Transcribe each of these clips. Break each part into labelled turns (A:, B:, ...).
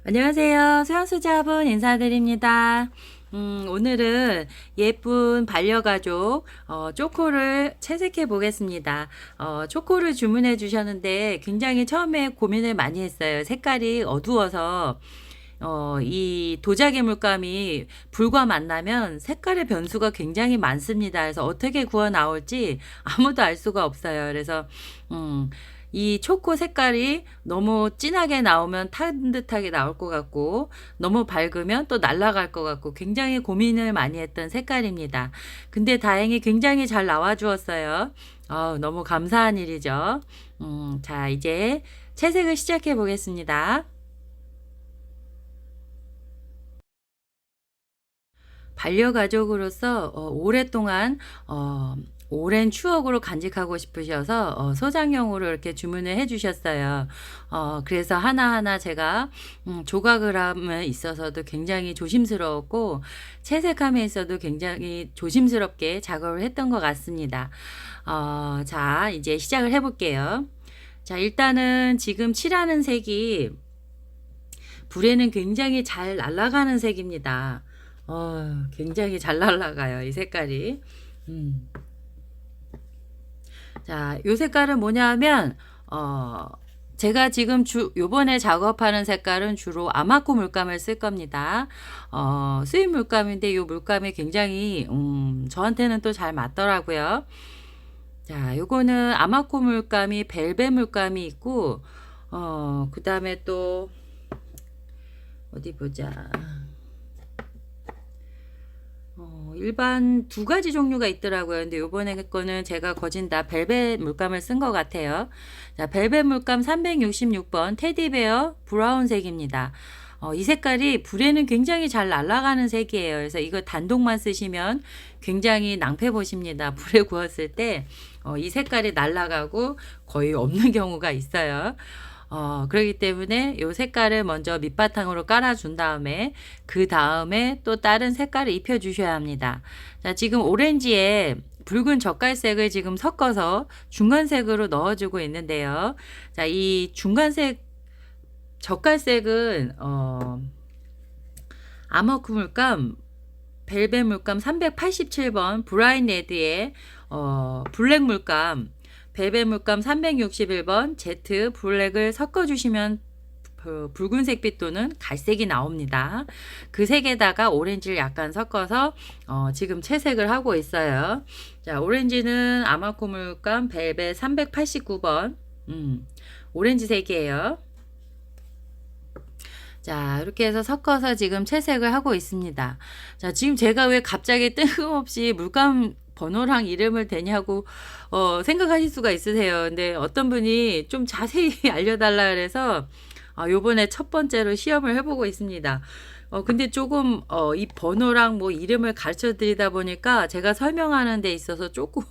A: 안녕하세요. 수영수자분 인사드립니다. 오늘은 예쁜 반려가족 초코를 채색해 보겠습니다. 초코를 주문해 주셨는데 굉장히 처음에 고민을 많이 했어요. 색깔이 어두워서 이 도자기 물감이 불과 만나면 색깔의 변수가 굉장히 많습니다. 그래서 어떻게 구워 나올지 아무도 알 수가 없어요. 그래서 음, 이 초코 색깔이 너무 진하게 나오면 탄 듯하게 나올 것 같고 너무 밝으면 또 날아갈 것 같고 굉장히 고민을 많이 했던 색깔입니다. 근데 다행히 굉장히 잘 나와 주었어요. 너무 감사한 일이죠. 자, 이제 채색을 시작해 보겠습니다. 반려가족으로서 오랫동안 오랜 추억으로 간직하고 싶으셔서 소장용으로 이렇게 주문을 해 주셨어요. 그래서 하나하나 제가 조각을 함에 있어서도 굉장히 조심스러웠고 채색함에 있어도 굉장히 조심스럽게 작업을 했던 것 같습니다. 자, 이제 시작을 해 볼게요. 자, 일단은 지금 칠하는 색이 불에는 굉장히 잘 날아가는 색입니다. 굉장히 잘 날아가요, 이 색깔이. 음. 자, 요 색깔은 뭐냐 하면, 제가 지금 요번에 작업하는 색깔은 주로 아마코 물감을 쓸 겁니다. 수입 물감인데 요 물감이 굉장히, 저한테는 또 잘 맞더라고요. 자, 요거는 아마코 물감이 벨벳 물감이 있고, 그 다음에 또, 어디 보자. 일반 두 가지 종류가 있더라고요. 근데 요번에 거는 제가 거진 다 벨벳 물감을 쓴 것 같아요. 자, 벨벳 물감 366번 테디베어 브라운색입니다. 이 색깔이 불에는 굉장히 잘 날아가는 색이에요. 그래서 이거 단독만 쓰시면 굉장히 낭패 보십니다. 불에 구웠을 때 이 색깔이 날아가고 거의 없는 경우가 있어요. 그렇기 때문에 요 색깔을 먼저 밑바탕으로 깔아준 다음에 그 다음에 또 다른 색깔을 입혀 주셔야 합니다. 자, 지금 오렌지에 붉은 젓갈색을 지금 섞어서 중간색으로 넣어주고 있는데요. 자, 이 중간색 젓갈색은 아머크 물감 벨벳 물감 387번 브라인 레드의 블랙 물감 벨벳 물감 361번 제트 블랙을 섞어주시면 붉은색 빛 또는 갈색이 나옵니다. 그 색에다가 오렌지를 약간 섞어서 지금 채색을 하고 있어요. 자, 오렌지는 아마코 물감 벨벳 389번 오렌지색이에요. 자, 이렇게 해서 섞어서 지금 채색을 하고 있습니다. 자, 지금 제가 왜 갑자기 뜬금없이 물감 번호랑 이름을 대냐고 생각하실 수가 있으세요. 근데 어떤 분이 좀 자세히 알려달라 그래서 요번에 첫 번째로 시험을 해보고 있습니다. 근데 조금 이 번호랑 뭐 이름을 가르쳐 드리다 보니까 제가 설명하는 데 있어서 조금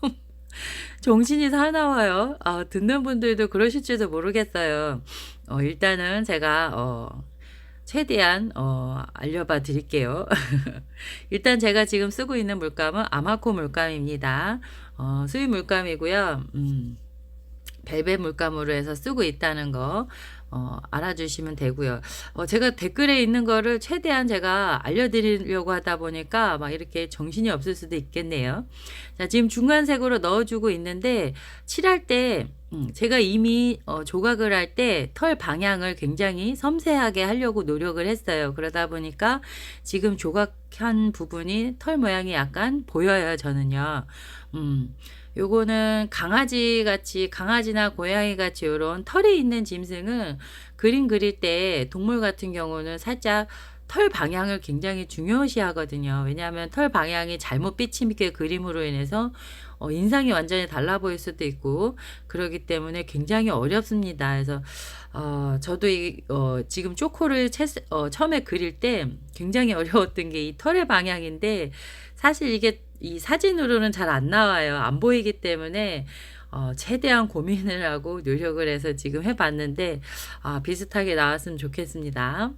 A: 정신이 사나워요. 듣는 분들도 그러실지도 모르겠어요. 일단은 제가 최대한 알려봐 드릴게요. 일단 제가 지금 쓰고 있는 물감은 아마코 물감입니다. 수입 물감이고요. 벨벳 물감으로 해서 쓰고 있다는 거 알아주시면 되고요. 제가 댓글에 있는 거를 최대한 제가 알려드리려고 하다 보니까 막 이렇게 정신이 없을 수도 있겠네요. 자, 지금 중간색으로 넣어주고 있는데 칠할 때 제가 이미 조각을 할 때 털 방향을 굉장히 섬세하게 하려고 노력을 했어요. 그러다 보니까 지금 조각한 부분이 털 모양이 약간 보여요, 저는요. 요거는 강아지 같이 강아지나 고양이 같이 요런 털이 있는 짐승은 그림 그릴 때 동물 같은 경우는 살짝 털 방향을 굉장히 중요시 하거든요. 왜냐하면 털 방향이 잘못 비치게 그림으로 인해서 인상이 완전히 달라 보일 수도 있고 그러기 때문에 굉장히 어렵습니다. 그래서 저도 지금 초코를 처음에 그릴 때 굉장히 어려웠던 게 이 털의 방향인데 사실 이게 이 사진으로는 잘 안 나와요. 안 보이기 때문에 최대한 고민을 하고 노력을 해서 지금 해봤는데 비슷하게 나왔으면 좋겠습니다.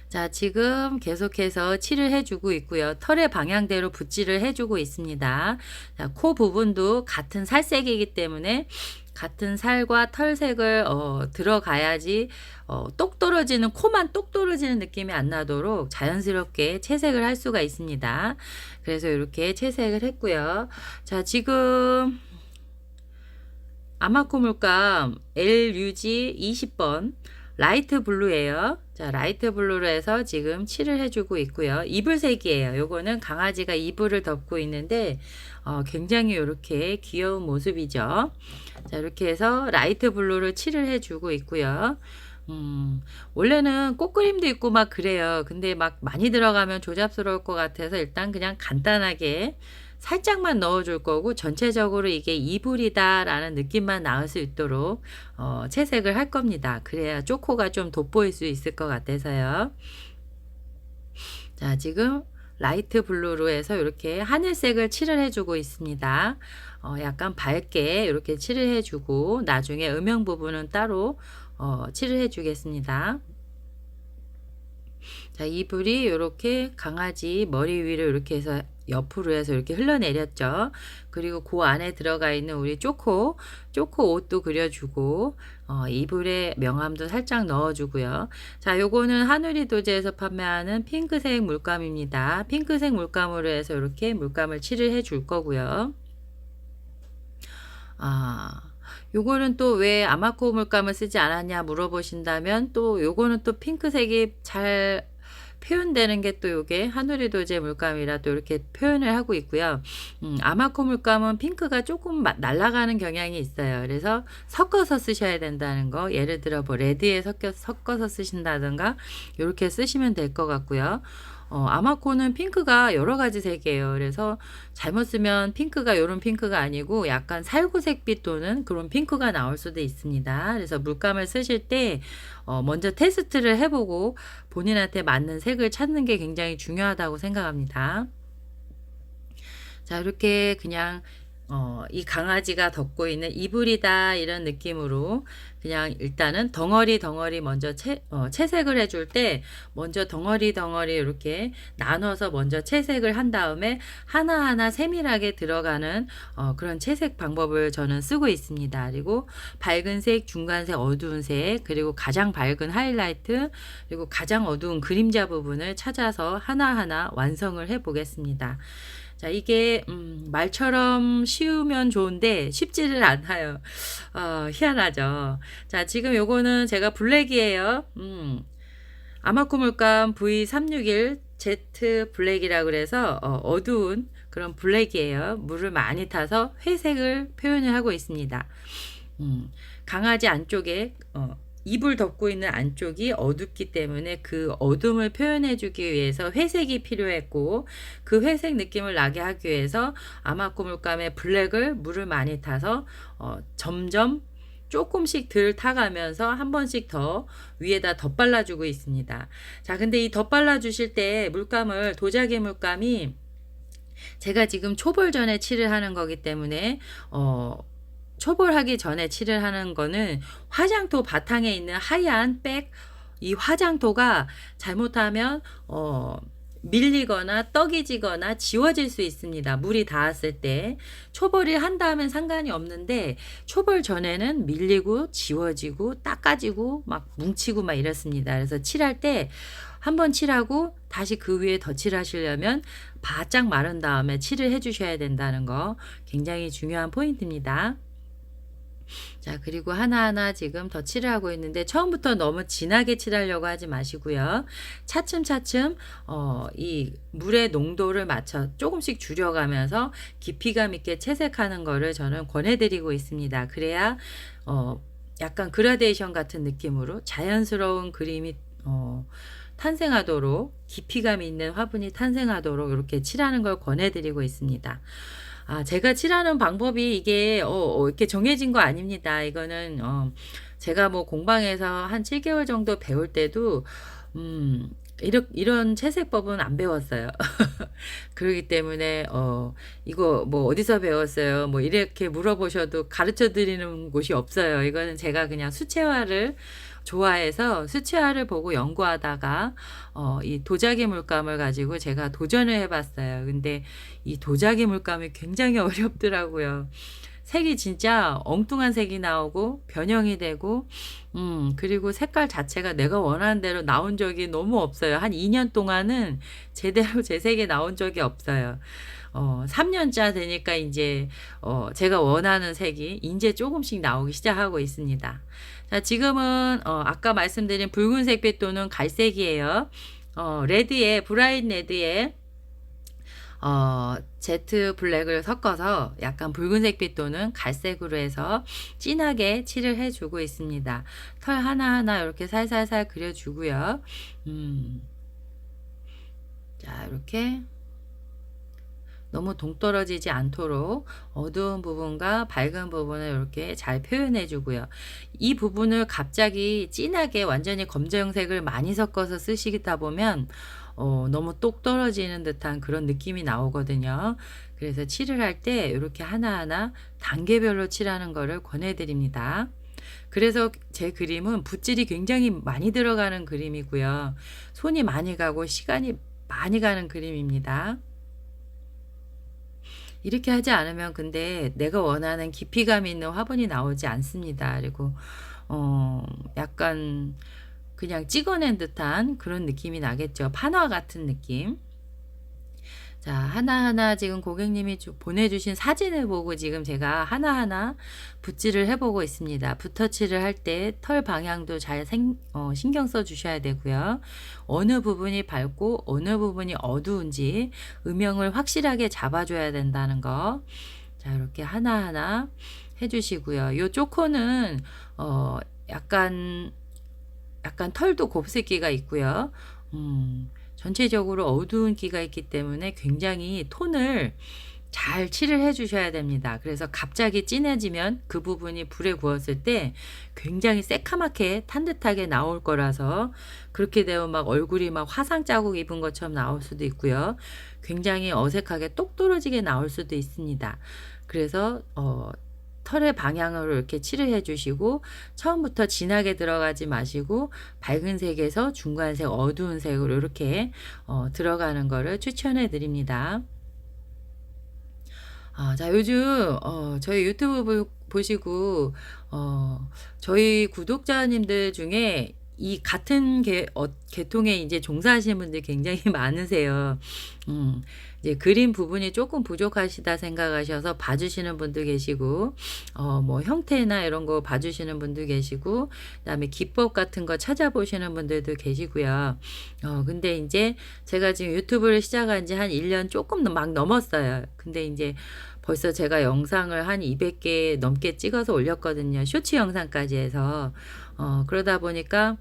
A: 자, 지금 계속해서 칠을 해주고 있고요. 털의 방향대로 붓질을 해주고 있습니다. 자, 코 부분도 같은 살색이기 때문에 같은 살과 털색을 들어가야지 똑 떨어지는 코만 똑 떨어지는 느낌이 안 나도록 자연스럽게 채색을 할 수가 있습니다. 그래서 이렇게 채색을 했고요. 자, 지금 아마코 물감 LUG 20번 라이트 블루예요. 자, 라이트 블루로 해서 지금 칠을 해주고 있고요. 이불색이에요. 요거는 강아지가 이불을 덮고 있는데 굉장히 이렇게 귀여운 모습이죠. 자, 이렇게 해서 라이트 블루를 칠을 해주고 있고요. 원래는 꽃그림도 있고 막 그래요. 근데 막 많이 들어가면 조잡스러울 것 같아서 일단 그냥 간단하게 살짝만 넣어줄 거고, 전체적으로 이게 이불이다 라는 느낌만 나올 수 있도록 채색을 할 겁니다. 그래야 쪼코가 좀 돋보일 수 있을 것 같아서요. 자, 지금 라이트 블루로 해서 이렇게 하늘색을 칠을 해주고 있습니다. 약간 밝게 이렇게 칠을 해주고, 나중에 음영 부분은 따로 칠을 해주겠습니다. 자, 이불이 이렇게 강아지 머리 위로 이렇게 해서 옆으로 해서 이렇게 흘러내렸죠. 그리고 그 안에 들어가 있는 우리 쪼코 옷도 그려주고, 이불에 명암도 살짝 넣어주고요. 자, 요거는 하누리 도제에서 판매하는 핑크색 물감입니다. 핑크색 물감으로 해서 이렇게 물감을 칠을 해줄 거고요. 요거는 또 왜 아마코 물감을 쓰지 않았냐 물어보신다면, 또 요거는 또 핑크색이 잘 표현되는 게 또 요게 하누리 도제 물감이라 또 이렇게 표현을 하고 있고요. 아마코 물감은 핑크가 조금 날아가는 경향이 있어요. 그래서 섞어서 쓰셔야 된다는 거, 예를 들어 뭐 레드에 섞어서 쓰신다든가 이렇게 쓰시면 될 것 같고요. 아마코는 핑크가 여러 가지 색이에요. 그래서 잘못 쓰면 핑크가 요런 핑크가 아니고 약간 살구색빛 또는 그런 핑크가 나올 수도 있습니다. 그래서 물감을 쓰실 때 먼저 테스트를 해보고 본인한테 맞는 색을 찾는 게 굉장히 중요하다고 생각합니다. 자, 이렇게 그냥 이 강아지가 덮고 있는 이불이다 이런 느낌으로 그냥 일단은 덩어리 먼저 채색을 해줄 때 먼저 덩어리 이렇게 나눠서 먼저 채색을 한 다음에 하나하나 세밀하게 들어가는 그런 채색 방법을 저는 쓰고 있습니다. 그리고 밝은 색, 중간색, 어두운 색, 그리고 가장 밝은 하이라이트, 그리고 가장 어두운 그림자 부분을 찾아서 하나하나 완성을 해 보겠습니다. 자, 이게 말처럼 쉬우면 좋은데 쉽지를 않아요. 희한하죠. 자, 지금 요거는 제가 블랙이에요. 아마코 물감 V361 Z 블랙이라 그래서 어두운 그런 블랙이에요. 물을 많이 타서 회색을 표현을 하고 있습니다. 강아지 안쪽에 이불 덮고 있는 안쪽이 어둡기 때문에 그 어둠을 표현해 주기 위해서 회색이 필요했고, 그 회색 느낌을 나게 하기 위해서 아마코 물감의 블랙을 물을 많이 타서 점점 조금씩 덜 타가면서 한 번씩 더 위에다 덧발라 주고 있습니다. 자, 근데 이 덧발라 주실 때 물감을, 도자기 물감이 제가 지금 초벌 전에 칠을 하는 거기 때문에 초벌하기 전에 칠을 하는 거는 화장토 바탕에 있는 하얀 백, 이 화장토가 잘못하면 밀리거나 떡이 지거나 지워질 수 있습니다. 물이 닿았을 때. 초벌을 한 다음엔 상관이 없는데 초벌 전에는 밀리고 지워지고 닦아지고 막 뭉치고 막 이렇습니다. 그래서 칠할 때 한번 칠하고 다시 그 위에 덧칠하시려면 바짝 마른 다음에 칠을 해주셔야 된다는 거 굉장히 중요한 포인트입니다. 자, 그리고 하나하나 지금 더 칠을 하고 있는데 처음부터 너무 진하게 칠하려고 하지 마시고요. 차츰차츰 이 물의 농도를 맞춰 조금씩 줄여가면서 깊이감 있게 채색하는 거를 저는 권해드리고 있습니다. 그래야 약간 그라데이션 같은 느낌으로 자연스러운 그림이 탄생하도록, 깊이감 있는 화분이 탄생하도록 이렇게 칠하는 걸 권해드리고 있습니다. 제가 칠하는 방법이 이게 이렇게 정해진 거 아닙니다. 이거는 제가 뭐 공방에서 한 7개월 정도 배울 때도 이런 채색법은 안 배웠어요. 그렇기 때문에 이거 뭐 어디서 배웠어요? 뭐 이렇게 물어보셔도 가르쳐 드리는 곳이 없어요. 이거는 제가 그냥 수채화를 좋아해서 수채화를 보고 연구하다가 이 도자기 물감을 가지고 제가 도전을 해봤어요. 근데 이 도자기 물감이 굉장히 어렵더라고요. 색이 진짜 엉뚱한 색이 나오고 변형이 되고 그리고 색깔 자체가 내가 원하는 대로 나온 적이 너무 없어요. 한 2년 동안은 제대로 제 색이 나온 적이 없어요. 3년차 되니까 인제 제가 원하는 색이 인제 쪼금씩 나오기 시작하고 있습니다. 자, 지금은 아까 말씀드린 붉은색빛 또는 갈색이에요. 레드에 브라이트 레드에 제트 블랙을 섞어서 약간 붉은색빛 또는 갈색으로 해서 진하게 칠을 해 주고 있습니다. 털 하나하나 이렇게 살살살 그려 주고요. 자, 이렇게 너무 동떨어지지 않도록 어두운 부분과 밝은 부분을 이렇게 잘 표현해 주고요. 이 부분을 갑자기 진하게 완전히 검정색을 많이 섞어서 쓰시다 보면 너무 똑 떨어지는 듯한 그런 느낌이 나오거든요. 그래서 칠을 할 때 이렇게 하나하나 단계별로 칠하는 거를 권해 드립니다. 그래서 제 그림은 붓질이 굉장히 많이 들어가는 그림이고요. 손이 많이 가고 시간이 많이 가는 그림입니다. 이렇게 하지 않으면 근데 내가 원하는 깊이감 있는 화분이 나오지 않습니다. 그리고 약간 그냥 찍어낸 듯한 그런 느낌이 나겠죠. 판화 같은 느낌. 자, 하나하나 지금 고객님이 보내주신 사진을 보고 지금 제가 하나하나 붓질을 해보고 있습니다. 붓터치를 할 때 털 방향도 잘 신경 써 주셔야 되고요. 어느 부분이 밝고 어느 부분이 어두운지 음영을 확실하게 잡아줘야 된다는 거. 자, 이렇게 하나하나 해주시고요. 요 쪼코는 약간 털도 곱슬기가 있고요. 전체적으로 어두운 기가 있기 때문에 굉장히 톤을 잘 칠을 해 주셔야 됩니다. 그래서 갑자기 진해지면 그 부분이 불에 구웠을 때 굉장히 새카맣게 탄 듯하게 나올 거라서 그렇게 되면 막 얼굴이 막 화상 자국 입은 것처럼 나올 수도 있고요. 굉장히 어색하게 똑 떨어지게 나올 수도 있습니다. 그래서 털의 방향으로 이렇게 칠을 해 주시고 처음부터 진하게 들어가지 마시고 밝은 색에서 중간색 어두운 색으로 이렇게 들어가는 거를 추천해 드립니다. 자, 요즘 저희 유튜브 보시고 저희 구독자님들 중에 이 같은 계통의 이제 종사하시는 분들이 굉장히 많으세요. 이제 그림 부분이 조금 부족하시다 생각하셔서 봐주시는 분도 계시고, 뭐 형태나 이런 거 봐주시는 분도 계시고, 그다음에 기법 같은 거 찾아보시는 분들도 계시고요. 근데 이제 제가 지금 유튜브를 시작한 지 한 1년 조금 막 넘었어요. 근데 이제 벌써 제가 영상을 한 200개 넘게 찍어서 올렸거든요. 쇼츠 영상까지 해서. 그러다 보니까,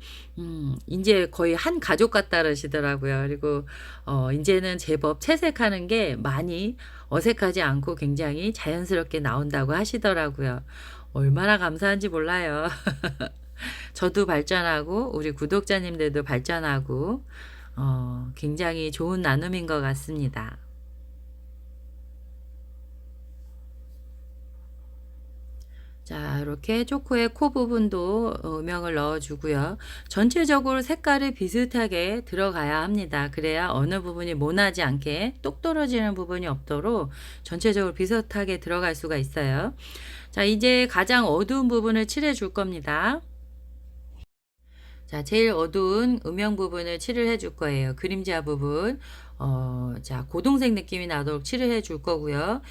A: 이제 거의 한 가족 같다 그러시더라고요. 그리고, 이제는 제법 채색하는 게 많이 어색하지 않고 굉장히 자연스럽게 나온다고 하시더라고요. 얼마나 감사한지 몰라요. 저도 발전하고, 우리 구독자님들도 발전하고, 굉장히 좋은 나눔인 것 같습니다. 자, 이렇게 초코의 코 부분도 음영을 넣어 주고요. 전체적으로 색깔이 비슷하게 들어가야 합니다. 그래야 어느 부분이 모나지 않게 똑 떨어지는 부분이 없도록 전체적으로 비슷하게 들어갈 수가 있어요. 자, 이제 가장 어두운 부분을 칠해 줄 겁니다. 자, 제일 어두운 음영 부분을 칠을 해 줄 거예요. 그림자 부분. 자, 고동색 느낌이 나도록 칠을 해 줄 거고요.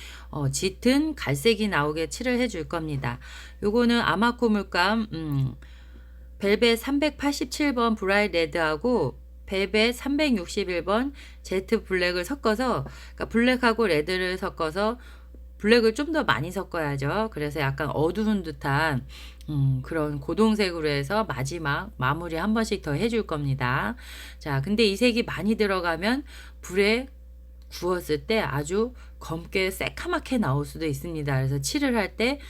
A: 짙은 갈색이 나오게 칠을 해 줄 겁니다. 요거는 아마코 물감, 벨벳 387번 브라이트 레드하고 벨벳 361번 제트 블랙을 섞어서, 그러니까 블랙하고 레드를 섞어서 블랙을 좀 더 많이 섞어야죠. 그래서 약간 어두운 듯한 그런 고동색으로 해서 마지막 마무리 한 번씩 더 해줄 겁니다. 자, 근데 이 색이 많이 들어가면 불에 구웠을 때 아주 검게 새카맣게 나올 수도 있습니다. 그래서 칠을 할 때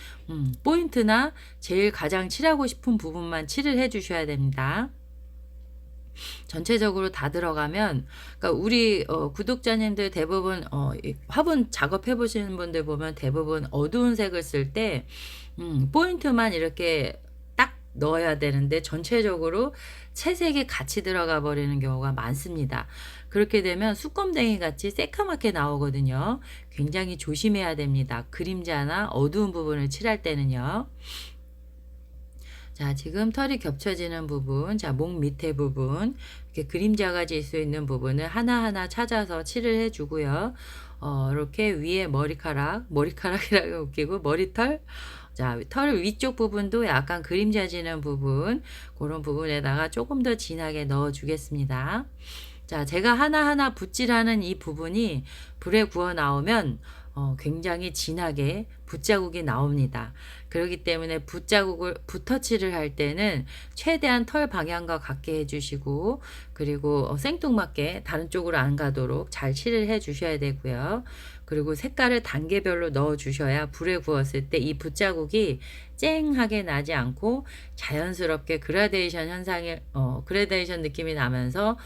A: 포인트나 제일 가장 칠하고 싶은 부분만 칠을 해 주셔야 됩니다. 전체적으로 다 들어가면, 그러니까 우리 구독자님들 대부분 화분 작업해 보시는 분들 보면 대부분 어두운 색을 쓸 때 포인트만 이렇게 딱 넣어야 되는데 전체적으로 채색이 같이 들어가 버리는 경우가 많습니다. 그렇게 되면 수검댕이 같이 새카맣게 나오거든요. 굉장히 조심해야 됩니다. 그림자나 어두운 부분을 칠할 때는요. 자, 지금 털이 겹쳐지는 부분, 자, 목 밑에 부분, 이렇게 그림자가 질 수 있는 부분을 하나하나 찾아서 칠을 해주고요. 이렇게 위에 머리카락이라고 웃기고, 머리털, 자, 털 위쪽 부분도 약간 그림자 지는 부분, 그런 부분에다가 조금 더 진하게 넣어 주겠습니다. 자, 제가 하나하나 붓질하는 이 부분이 불에 구워 나오면 굉장히 진하게 붓자국이 나옵니다. 그렇기 때문에 붓터치를 할 때는 최대한 털 방향과 같게 해주시고, 그리고 생뚱맞게 다른 쪽으로 안 가도록 잘 칠을 해 주셔야 되고요. 그리고 색깔을 단계별로 넣어 주셔야 불에 구웠을 때 이 붓자국이 쨍하게 나지 않고 자연스럽게 그라데이션 느낌이 나면서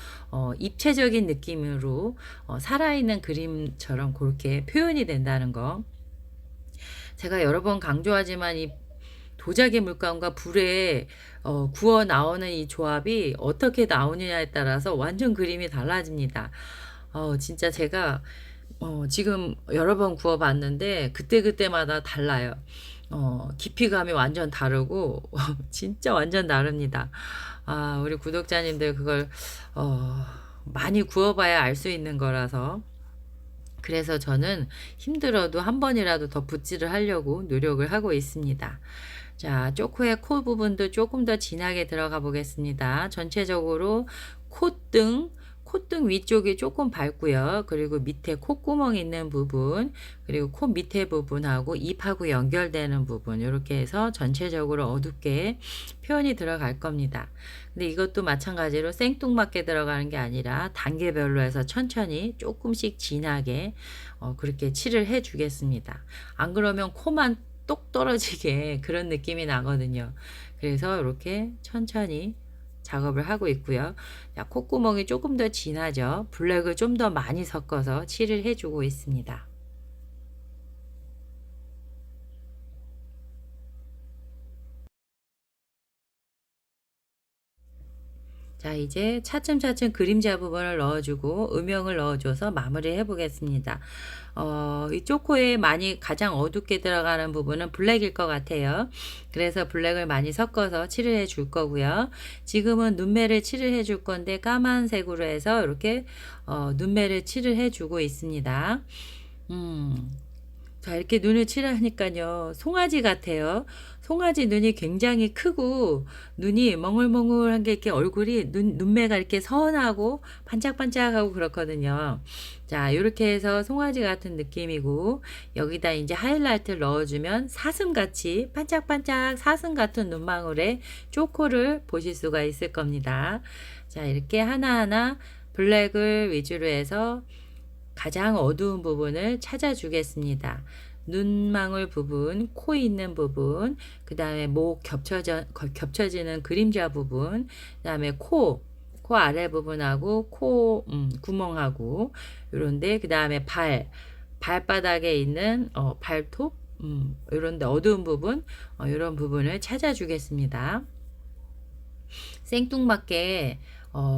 A: 입체적인 느낌으로 살아있는 그림처럼 그렇게 표현이 된다는 거. 제가 여러 번 강조하지만 이 도자기 물감과 불에 구워 나오는 이 조합이 어떻게 나오느냐에 따라서 완전 그림이 달라집니다. 진짜 제가 지금 여러 번 구워 봤는데 그때그때마다 달라요. 깊이감이 완전 다르고 진짜 완전 다릅니다. 우리 구독자님들 그걸 많이 구워봐야 알 수 있는 거라서, 그래서 저는 힘들어도 한 번이라도 더 붓질을 하려고 노력을 하고 있습니다. 자, 쪼코의 코 부분도 조금 더 진하게 들어가 보겠습니다. 전체적으로 콧등 위쪽이 조금 밝고요. 그리고 밑에 콧구멍 있는 부분, 그리고 코 밑에 부분하고 입하고 연결되는 부분, 이렇게 해서 전체적으로 어둡게 표현이 들어갈 겁니다. 근데 이것도 마찬가지로 생뚱맞게 들어가는 게 아니라 단계별로 해서 천천히 조금씩 진하게 그렇게 칠을 해 주겠습니다. 안 그러면 코만 똑 떨어지게 그런 느낌이 나거든요. 그래서 이렇게 천천히 작업을 하고 있고요. 자, 콧구멍이 조금 더 진하죠. 블랙을 좀 더 많이 섞어서 칠을 해주고 있습니다. 자, 이제 차츰차츰 그림자 부분을 넣어주고 음영을 넣어줘서 마무리 해보겠습니다. 이 초코에 많이 가장 어둡게 들어가는 부분은 블랙일 것 같아요. 그래서 블랙을 많이 섞어서 칠을 해 줄 거고요. 지금은 눈매를 칠을 해 줄 건데 까만색으로 해서 이렇게 눈매를 칠을 해 주고 있습니다. 음. 자, 이렇게 눈을 칠하니까요, 송아지 같아요. 송아지 눈이 굉장히 크고, 눈이 멍울멍울한 게 이렇게 얼굴이, 눈매가 이렇게 선하고, 반짝반짝하고 그렇거든요. 자, 이렇게 해서 송아지 같은 느낌이고, 여기다 이제 하이라이트를 넣어주면 사슴같이, 반짝반짝 사슴 같은 눈망울에 초코를 보실 수가 있을 겁니다. 자, 이렇게 하나하나 블랙을 위주로 해서 가장 어두운 부분을 찾아주겠습니다. 눈망울 부분, 코 있는 부분, 그 다음에 목 겹쳐지는 그림자 부분, 그 다음에 코 아래 부분하고 코 구멍하고 요런데, 그 다음에 발바닥에 있는 발톱, 요런데 어두운 부분, 요런 부분을 찾아주겠습니다. 생뚱맞게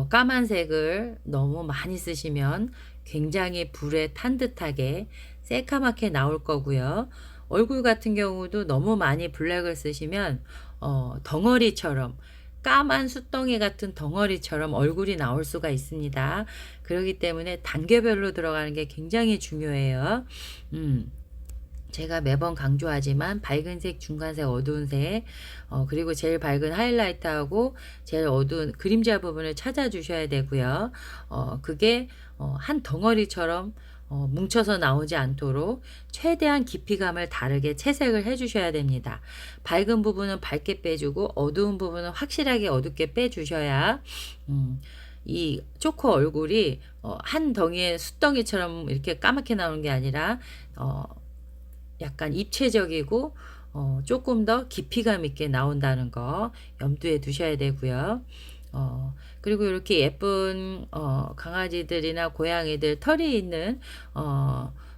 A: 까만색을 너무 많이 쓰시면 굉장히 불에 탄 듯하게 새카맣게 나올 거고요. 얼굴 같은 경우도 너무 많이 블랙을 쓰시면 덩어리처럼, 까만 숫덩이 같은 덩어리처럼 얼굴이 나올 수가 있습니다. 그렇기 때문에 단계별로 들어가는 게 굉장히 중요해요. 제가 매번 강조하지만 밝은 색, 중간색, 어두운 색, 그리고 제일 밝은 하이라이트하고 제일 어두운 그림자 부분을 찾아주셔야 되고요. 그게 한 덩어리처럼 뭉쳐서 나오지 않도록 최대한 깊이감을 다르게 채색을 해주셔야 됩니다. 밝은 부분은 밝게 빼주고 어두운 부분은 확실하게 어둡게 빼주셔야 이 초코 얼굴이 한 덩이의 숫덩이처럼 이렇게 까맣게 나오는 게 아니라 약간 입체적이고 조금 더 깊이감 있게 나온다는 거 염두에 두셔야 되고요. 그리고 이렇게 예쁜 강아지들이나 고양이들 털이 있는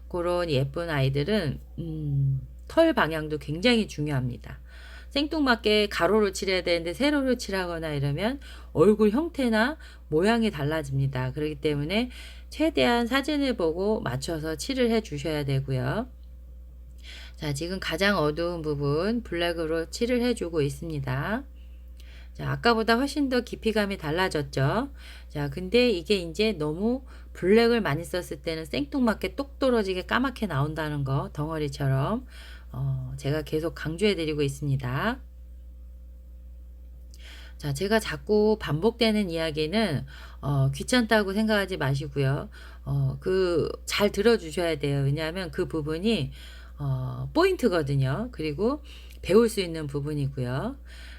A: 그런 예쁜 아이들은 털 방향도 굉장히 중요합니다. 생뚱맞게 가로로 칠해야 되는데 세로로 칠하거나 이러면 얼굴 형태나 모양이 달라집니다. 그렇기 때문에 최대한 사진을 보고 맞춰서 칠을 해 주셔야 되고요. 자, 지금 가장 어두운 부분 블랙으로 칠을 해 주고 있습니다. 자, 아까보다 훨씬 더 깊이감이 달라졌죠. 자, 근데 이게 이제 너무 블랙을 많이 썼을 때는 생뚱맞게 똑 떨어지게 까맣게 나온다는 거, 덩어리처럼 제가 계속 강조해 드리고 있습니다. 자, 제가 자꾸 반복되는 이야기는 귀찮다고 생각하지 마시고요. 잘 들어주셔야 돼요. 왜냐하면 그 부분이 포인트거든요. 그리고 배울 수 있는 부분이고요.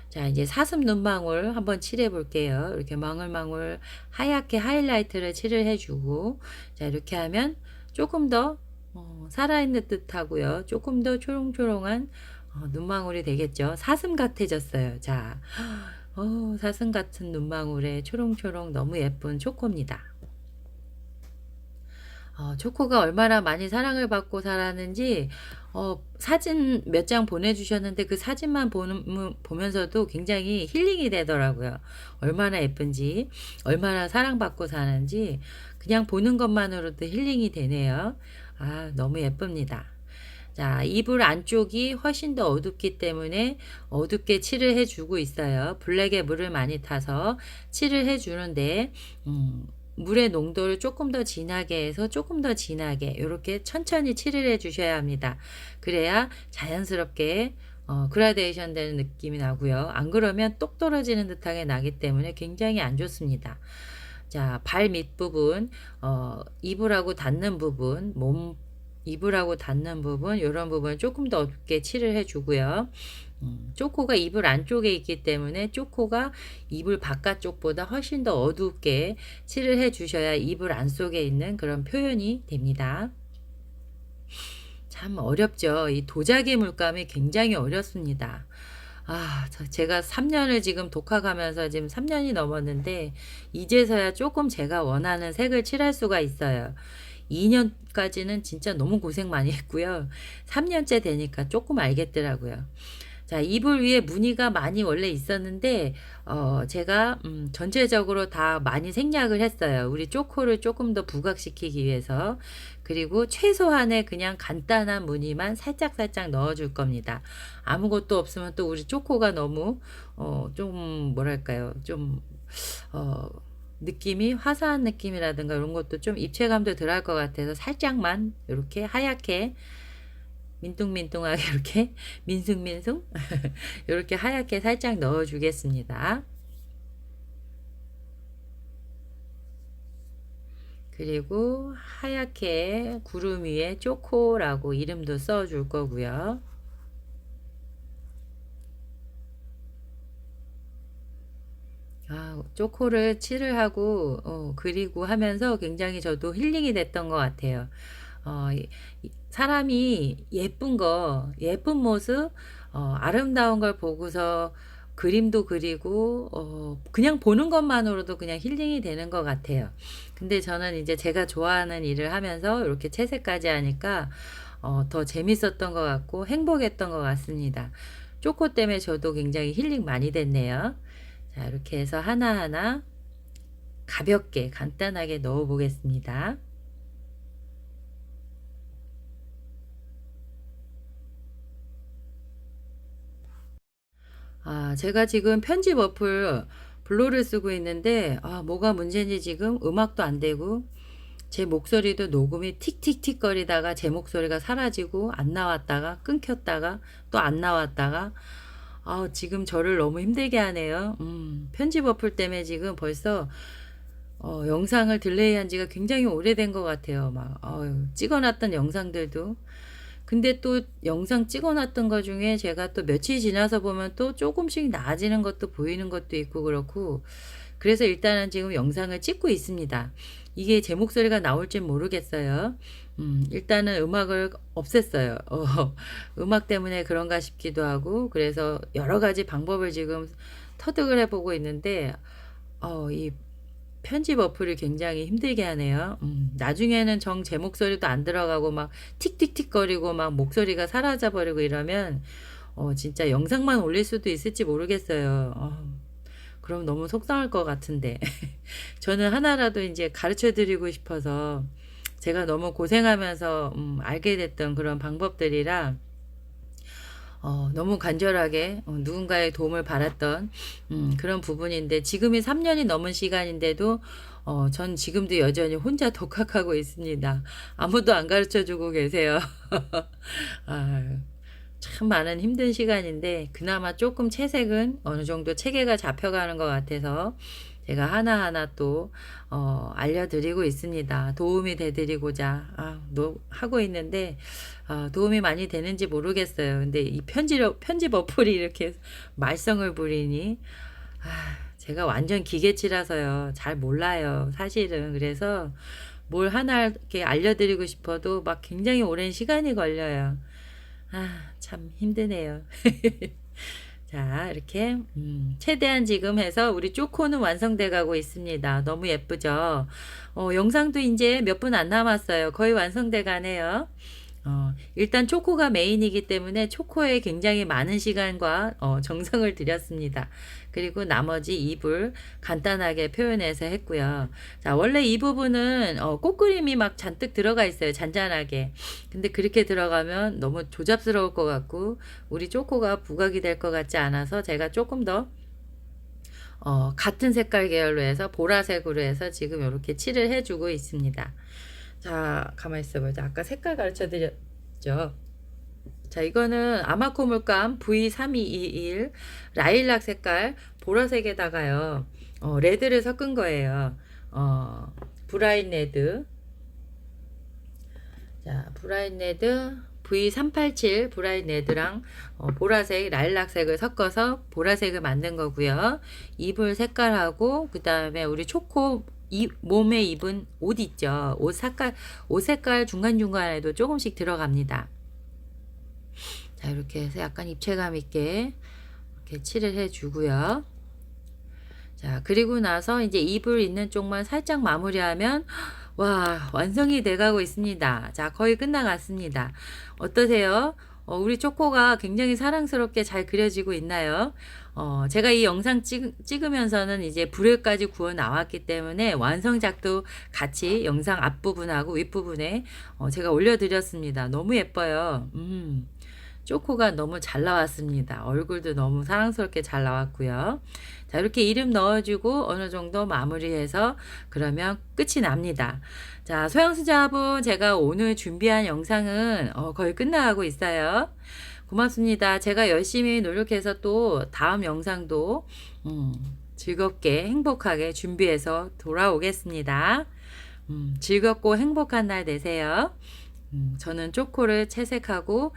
A: 자, 이제 사슴 눈망울 한번 칠해 볼게요. 이렇게 망울망울 하얗게 하이라이트를 칠을 해주고, 자, 이렇게 하면 조금 더 살아있는 듯하고요. 조금 더 초롱초롱한 눈망울이 되겠죠. 사슴 같아졌어요. 자, 사슴 같은 눈망울에 초롱초롱 너무 예쁜 초코입니다. 초코가 얼마나 많이 사랑을 받고 살았는지 사진 몇 장 보내주셨는데 그 사진만 보면서도 굉장히 힐링이 되더라고요. 얼마나 예쁜지, 얼마나 사랑받고 사는지 그냥 보는 것만으로도 힐링이 되네요. 아, 너무 예쁩니다. 자, 이불 안쪽이 훨씬 더 어둡기 때문에 어둡게 칠을 해주고 있어요. 블랙에 물을 많이 타서 칠을 해주는데, 물의 농도를 조금 더 진하게 해서 조금 더 진하게 이렇게 천천히 칠을 해 주셔야 합니다. 그래야 자연스럽게 그라데이션 되는 느낌이 나고요. 안 그러면 똑 떨어지는 듯하게 나기 때문에 굉장히 안 좋습니다. 자, 발 밑부분, 이불하고 닿는 부분, 이불하고 닿는 부분, 이런 부분 조금 더 어둡게 칠을 해주고요. 초코가 이불 안쪽에 있기 때문에 초코가 이불 바깥쪽보다 훨씬 더 어둡게 칠을 해 주셔야 이불 안속에 있는 그런 표현이 됩니다. 참 어렵죠. 이 도자기 물감이 굉장히 어렵습니다. 제가 3년을 지금 독학하면서 지금 3년이 넘었는데 이제서야 조금 제가 원하는 색을 칠할 수가 있어요. 2년까지는 진짜 너무 고생 많이 했고요. 3년째 되니까 조금 알겠더라고요. 자, 이불 위에 무늬가 많이 원래 있었는데 제가 전체적으로 다 많이 생략을 했어요. 우리 초코를 조금 더 부각시키기 위해서. 그리고 최소한의 그냥 간단한 무늬만 살짝살짝 넣어줄 겁니다. 아무것도 없으면 또 우리 초코가 너무 좀 뭐랄까요, 좀 느낌이 화사한 느낌이라든가 이런 것도 좀 입체감도 덜할 것 같아서 살짝만 이렇게 하얗게 민둥민둥하게 이렇게 민숭민숭 이렇게 하얗게 살짝 넣어 주겠습니다. 그리고 하얗게 구름 위에 초코라고 이름도 써 줄 거고요. 초코를 칠을 하고 그리고 하면서 굉장히 저도 힐링이 됐던 것 같아요. 사람이 예쁜 모습, 아름다운 걸 보고서 그림도 그리고, 그냥 보는 것만으로도 그냥 힐링이 되는 것 같아요. 근데 저는 이제 제가 좋아하는 일을 하면서 이렇게 채색까지 하니까, 더 재밌었던 것 같고 행복했던 것 같습니다. 초코 때문에 저도 굉장히 힐링 많이 됐네요. 자, 이렇게 해서 하나하나 가볍게 간단하게 넣어 보겠습니다. 제가 지금 편집 어플 블로를 쓰고 있는데, 뭐가 문제인지 지금 음악도 안 되고, 제 목소리도 녹음이 틱틱틱 거리다가 제 목소리가 사라지고, 안 나왔다가, 끊겼다가, 또 안 나왔다가, 지금 저를 너무 힘들게 하네요. 편집 어플 때문에 지금 벌써, 영상을 딜레이 한 지가 굉장히 오래된 것 같아요. 찍어놨던 영상들도. 근데 또 영상 찍어놨던 것 중에 제가 또 며칠 지나서 보면 또 조금씩 나아지는 것도 보이는 것도 있고 그렇고, 그래서 일단은 지금 영상을 찍고 있습니다. 이게 제 목소리가 나올지 모르겠어요. 일단은 음악을 없앴어요. 음악 때문에 그런가 싶기도 하고, 그래서 여러 가지 방법을 지금 터득을 해보고 있는데, 이 편집 어플이 굉장히 힘들게 하네요. 나중에는 정 제 목소리도 안 들어가고 막 틱틱틱 거리고 막 목소리가 사라져 버리고 이러면 진짜 영상만 올릴 수도 있을지 모르겠어요. 그럼 너무 속상할 것 같은데. 저는 하나라도 이제 가르쳐 드리고 싶어서 제가 너무 고생하면서 알게 됐던 그런 방법들이라 너무 간절하게 누군가의 도움을 받았던 그런 부분인데, 지금이 3년이 넘은 시간인데도 전 지금도 여전히 혼자 독학하고 있습니다. 아무도 안 가르쳐 주고 계세요. 아, 참 많은 힘든 시간인데 그나마 조금 채색은 어느 정도 체계가 잡혀가는 것 같아서 제가 하나하나 또 알려드리고 있습니다. 도움이 되드리고자 하고 있는데 도움이 많이 되는지 모르겠어요. 근데 이 편집 어플이 이렇게 말썽을 부리니 제가 완전 기계치라서요. 잘 몰라요. 사실은. 그래서 뭘 하나 이렇게 알려드리고 싶어도 막 굉장히 오랜 시간이 걸려요. 참 힘드네요. 자, 이렇게 최대한 지금 해서 우리 쪼코는 완성돼 가고 있습니다. 너무 예쁘죠? 영상도 이제 몇 분 안 남았어요. 거의 완성돼 가네요. 일단 초코가 메인이기 때문에 초코에 굉장히 많은 시간과 정성을 들였습니다. 그리고 나머지 잎을 간단하게 표현해서 했고요. 자, 원래 이 부분은 꽃그림이 막 잔뜩 들어가 있어요. 잔잔하게. 근데 그렇게 들어가면 너무 조잡스러울 것 같고 우리 초코가 부각이 될 것 같지 않아서 제가 조금 더 같은 색깔 계열로 해서 보라색으로 해서 지금 이렇게 칠을 해주고 있습니다. 자, 가만히 있어보자. 아까 색깔 가르쳐 드렸죠. 자, 이거는 아마코 물감 V3221 라일락 색깔 보라색에다가요. 레드를 섞은 거예요. 브라인 레드. 자, 브라인 레드 V387 브라인 레드랑 보라색 라일락색을 섞어서 보라색을 만든 거고요. 이불 색깔하고 그 다음에 우리 초코 몸에 입은 옷 있죠. 옷 색깔 중간중간에도 조금씩 들어갑니다. 자, 이렇게 해서 약간 입체감 있게 이렇게 칠을 해 주고요. 자, 그리고 나서 이제 이불 있는 쪽만 살짝 마무리하면 와, 완성이 돼 가고 있습니다. 자, 거의 끝나갔습니다. 어떠세요? 우리 초코가 굉장히 사랑스럽게 잘 그려지고 있나요? 제가 이 영상 찍으면서는 이제 불에까지 구워 나왔기 때문에 완성작도 같이 영상 앞부분하고 윗부분에 제가 올려드렸습니다. 너무 예뻐요. 초코가 너무 잘 나왔습니다. 얼굴도 너무 사랑스럽게 잘 나왔고요. 자, 이렇게 이름 넣어주고 어느 정도 마무리해서 그러면 끝이 납니다. 자, 소양수자분, 제가 오늘 준비한 영상은 거의 끝나가고 있어요. 고맙습니다. 제가 열심히 노력해서 또 다음 영상도 즐겁게 행복하게 준비해서 돌아오겠습니다. 즐겁고 행복한 날 되세요. 저는 초코를 채색하고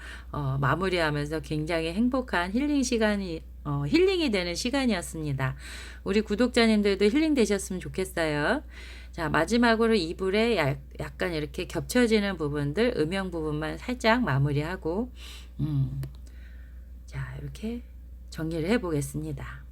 A: 마무리하면서 굉장히 행복한 힐링이 되는 시간이었습니다. 우리 구독자님들도 힐링 되셨으면 좋겠어요. 자, 마지막으로 이불에 약간 이렇게 겹쳐지는 부분들, 음영 부분만 살짝 마무리하고 자, 이렇게 정리를 해 보겠습니다.